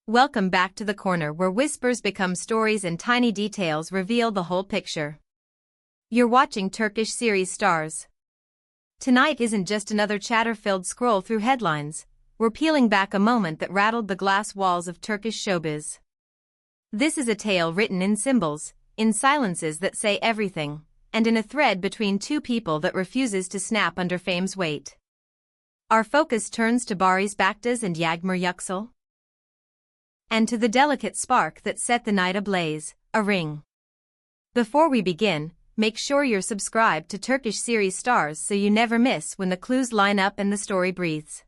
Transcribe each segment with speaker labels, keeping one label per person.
Speaker 1: Welcome back to the corner where whispers become stories and tiny details reveal the whole picture. You're watching Turkish series stars. Tonight isn't just another chatter-filled scroll through headlines, we're peeling back a moment that rattled the glass walls of Turkish showbiz. This is a tale written in symbols, in silences that say everything, and in a thread between two people that refuses to snap under fame's weight. Our focus turns to Baris Baktaş and Yağmur Yüksel, and to the delicate spark that set the night ablaze, a ring. Before we begin, make sure you're subscribed to Turkish series stars so you never miss when the clues line up and the story breathes.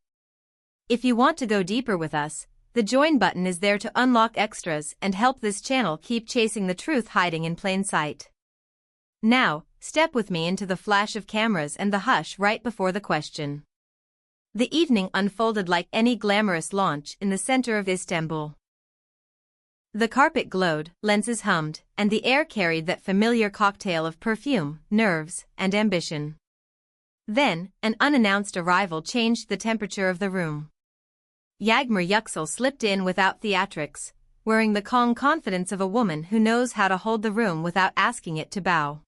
Speaker 1: If you want to go deeper with us, the join button is there to unlock extras and help this channel keep chasing the truth hiding in plain sight. Now, step with me into the flash of cameras and the hush right before the question. The evening unfolded like any glamorous launch in the center of Istanbul. The carpet glowed, lenses hummed, and the air carried that familiar cocktail of perfume, nerves, and ambition. Then, an unannounced arrival changed the temperature of the room. Yağmur Yüksel slipped in without theatrics, wearing the calm confidence of a woman who knows how to hold the room without asking it to bow.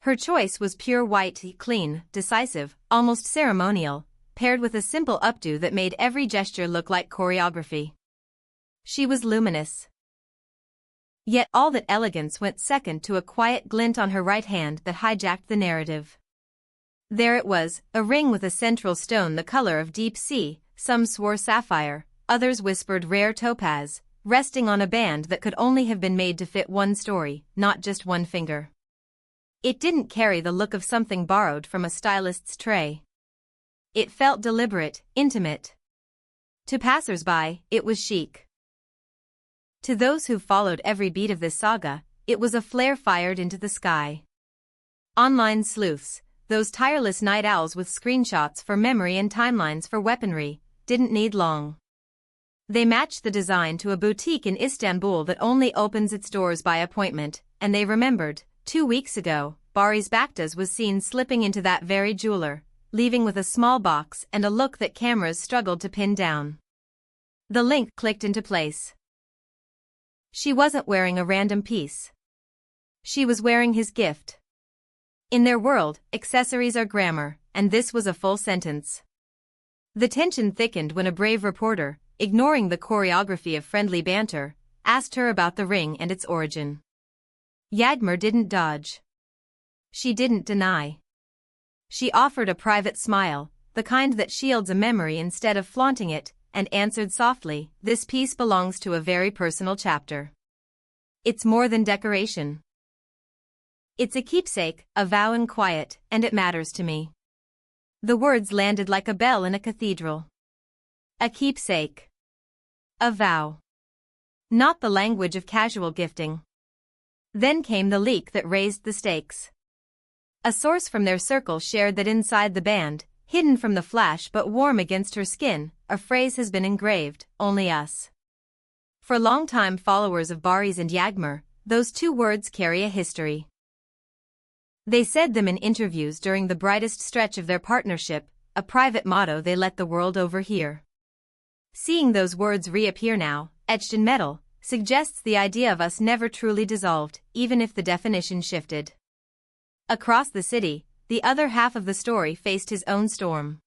Speaker 1: Her choice was pure white, clean, decisive, almost ceremonial, paired with a simple updo that made every gesture look like choreography. She was luminous. Yet all that elegance went second to a quiet glint on her right hand that hijacked the narrative. There it was, a ring with a central stone the color of deep sea, some swore sapphire, others whispered rare topaz, resting on a band that could only have been made to fit one story, not just one finger. It didn't carry the look of something borrowed from a stylist's tray. It felt deliberate, intimate. To passers-by, it was chic. To those who followed every beat of this saga, it was a flare fired into the sky. Online sleuths, those tireless night owls with screenshots for memory and timelines for weaponry, didn't need long. They matched the design to a boutique in Istanbul that only opens its doors by appointment, and they remembered, 2 weeks ago, Baris Baktaş was seen slipping into that very jeweler, leaving with a small box and a look that cameras struggled to pin down. The link clicked into place. She wasn't wearing a random piece. She was wearing his gift. In their world, accessories are grammar, and this was a full sentence. The tension thickened when a brave reporter, ignoring the choreography of friendly banter, asked her about the ring and its origin. Yağmur didn't dodge. She didn't deny. She offered a private smile, the kind that shields a memory instead of flaunting it, and answered softly, "This piece belongs to a very personal chapter. It's more than decoration. It's a keepsake, a vow in quiet, and it matters to me." The words landed like a bell in a cathedral. A keepsake. A vow. Not the language of casual gifting. Then came the leak that raised the stakes. A source from their circle shared that inside the band, hidden from the flash but warm against her skin, a phrase has been engraved, "Only us." For longtime followers of Baris and Yağmur, those two words carry a history. They said them in interviews during the brightest stretch of their partnership, a private motto they let the world overhear. Seeing those words reappear now, etched in metal, suggests the idea of us never truly dissolved, even if the definition shifted. Across the city, the other half of the story faced his own storm.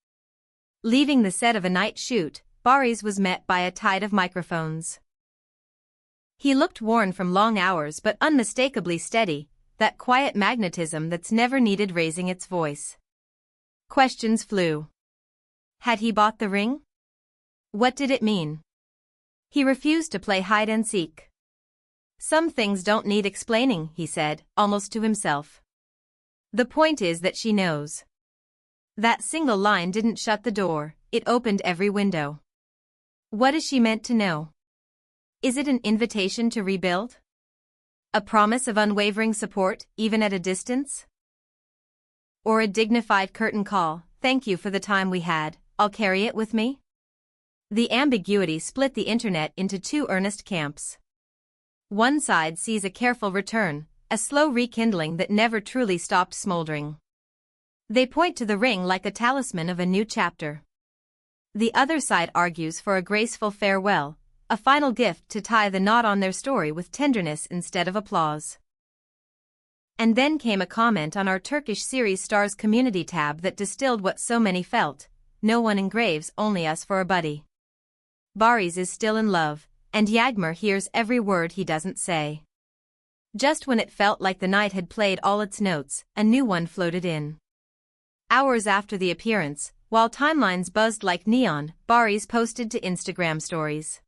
Speaker 1: Leaving the set of a night shoot, Baris was met by a tide of microphones. He looked worn from long hours but unmistakably steady, that quiet magnetism that's never needed raising its voice. Questions flew. Had he bought the ring? What did it mean? He refused to play hide and seek. "Some things don't need explaining," he said, almost to himself. "The point is that she knows." That single line didn't shut the door, it opened every window. What is she meant to know? Is it an invitation to rebuild? A promise of unwavering support, even at a distance? Or a dignified curtain call, "Thank you for the time we had, I'll carry it with me"? The ambiguity split the internet into two earnest camps. One side sees a careful return, a slow rekindling that never truly stopped smoldering. They point to the ring like a talisman of a new chapter. The other side argues for a graceful farewell, a final gift to tie the knot on their story with tenderness instead of applause. And then came a comment on our Turkish series Stars community tab that distilled what so many felt: no one engraves, only us for a buddy. Baris is still in love, and Yağmur hears every word he doesn't say. Just when it felt like the night had played all its notes, a new one floated in. Hours after the appearance, while timelines buzzed like neon, Baris posted to Instagram stories.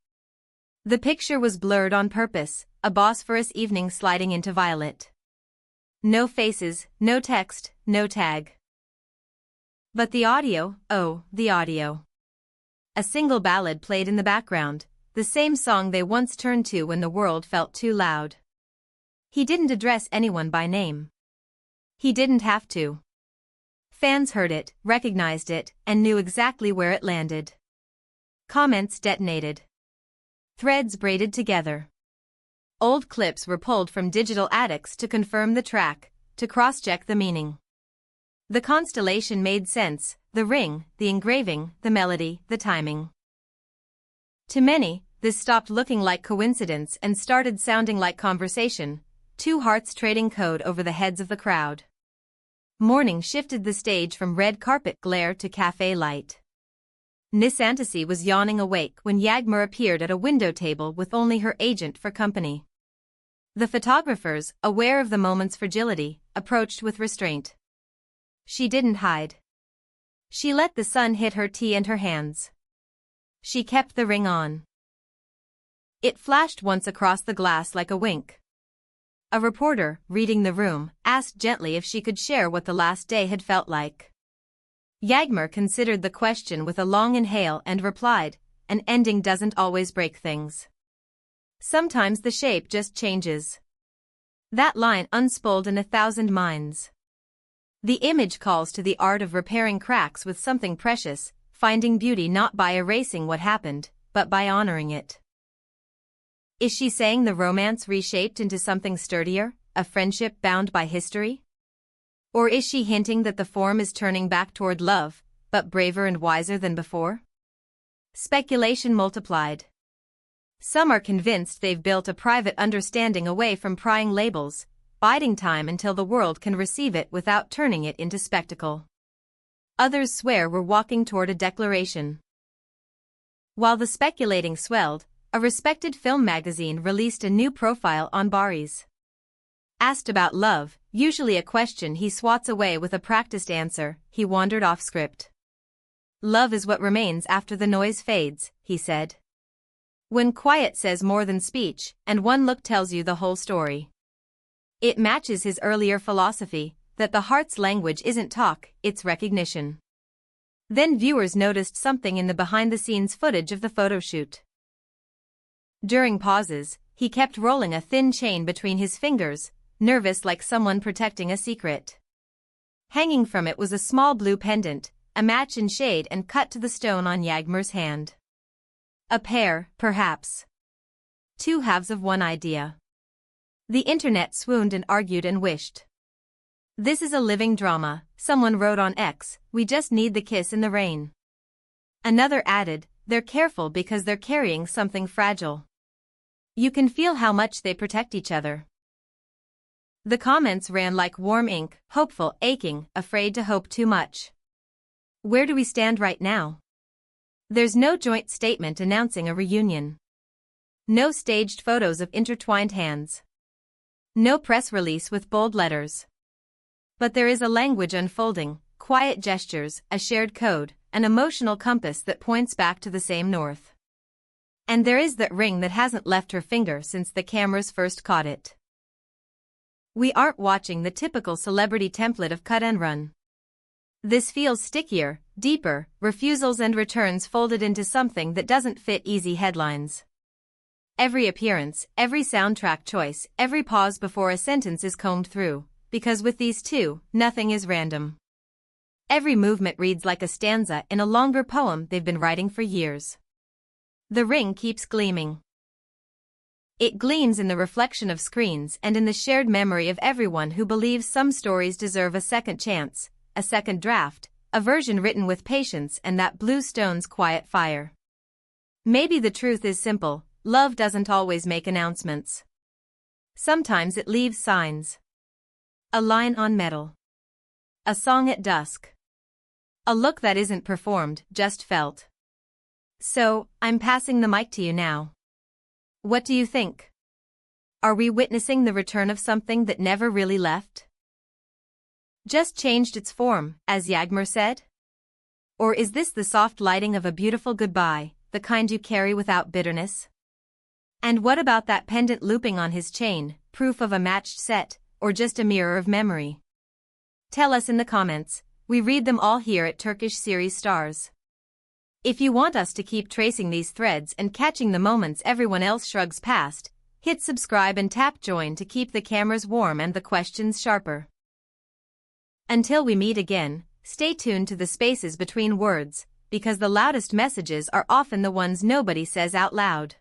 Speaker 1: The picture was blurred on purpose, a Bosphorus evening sliding into violet. No faces, no text, no tag. But the audio, oh, the audio. A single ballad played in the background, the same song they once turned to when the world felt too loud. He didn't address anyone by name. He didn't have to. Fans heard it, recognized it, and knew exactly where it landed. Comments detonated. Threads braided together. Old clips were pulled from digital attics to confirm the track, to cross-check the meaning. The constellation made sense: the ring, the engraving, the melody, the timing. To many, this stopped looking like coincidence and started sounding like conversation, two hearts trading code over the heads of the crowd. Morning shifted the stage from red carpet glare to cafe light. Nisantasi was yawning awake when Yağmur appeared at a window table with only her agent for company. The photographers, aware of the moment's fragility, approached with restraint. She didn't hide. She let the sun hit her tea and her hands. She kept the ring on. It flashed once across the glass like a wink. A reporter, reading the room, asked gently if she could share what the last day had felt like. Yağmur considered the question with a long inhale and replied, "An ending doesn't always break things. Sometimes the shape just changes." That line unspooled in 1,000 minds. The image calls to the art of repairing cracks with something precious, finding beauty not by erasing what happened, but by honoring it. Is she saying the romance reshaped into something sturdier, a friendship bound by history? Or is she hinting that the form is turning back toward love, but braver and wiser than before? Speculation multiplied. Some are convinced they've built a private understanding away from prying labels, biding time until the world can receive it without turning it into spectacle. Others swear we're walking toward a declaration. While the speculating swelled, a respected film magazine released a new profile on Baris. Asked about love, usually a question he swats away with a practiced answer, he wandered off script. "Love is what remains after the noise fades," he said. "When quiet says more than speech, and one look tells you the whole story." It matches his earlier philosophy, that the heart's language isn't talk, it's recognition. Then viewers noticed something in the behind-the-scenes footage of the photo shoot. During pauses, he kept rolling a thin chain between his fingers, nervous like someone protecting a secret. Hanging from it was a small blue pendant, a match in shade and cut to the stone on Yağmur's hand. A pair, perhaps. Two halves of one idea. The internet swooned and argued and wished. "This is a living drama," someone wrote on X, "we just need the kiss in the rain." Another added, "They're careful because they're carrying something fragile. You can feel how much they protect each other." The comments ran like warm ink, hopeful, aching, afraid to hope too much. Where do we stand right now? There's no joint statement announcing a reunion. No staged photos of intertwined hands. No press release with bold letters. But there is a language unfolding, quiet gestures, a shared code, an emotional compass that points back to the same north. And there is that ring that hasn't left her finger since the cameras first caught it. We aren't watching the typical celebrity template of cut and run. This feels stickier, deeper, refusals and returns folded into something that doesn't fit easy headlines. Every appearance, every soundtrack choice, every pause before a sentence is combed through, because with these two, nothing is random. Every movement reads like a stanza in a longer poem they've been writing for years. The ring keeps gleaming. It gleams in the reflection of screens and in the shared memory of everyone who believes some stories deserve a second chance, a second draft, a version written with patience and that blue stone's quiet fire. Maybe the truth is simple, love doesn't always make announcements. Sometimes it leaves signs. A line on metal. A song at dusk. A look that isn't performed, just felt. So, I'm passing the mic to you now. What do you think? Are we witnessing the return of something that never really left? Just changed its form, as Yağmur said? Or is this the soft lighting of a beautiful goodbye, the kind you carry without bitterness? And what about that pendant looping on his chain, proof of a matched set, or just a mirror of memory? Tell us in the comments, we read them all here at Turkish Series Stars. If you want us to keep tracing these threads and catching the moments everyone else shrugs past, hit subscribe and tap join to keep the cameras warm and the questions sharper. Until we meet again, stay tuned to the spaces between words, because the loudest messages are often the ones nobody says out loud.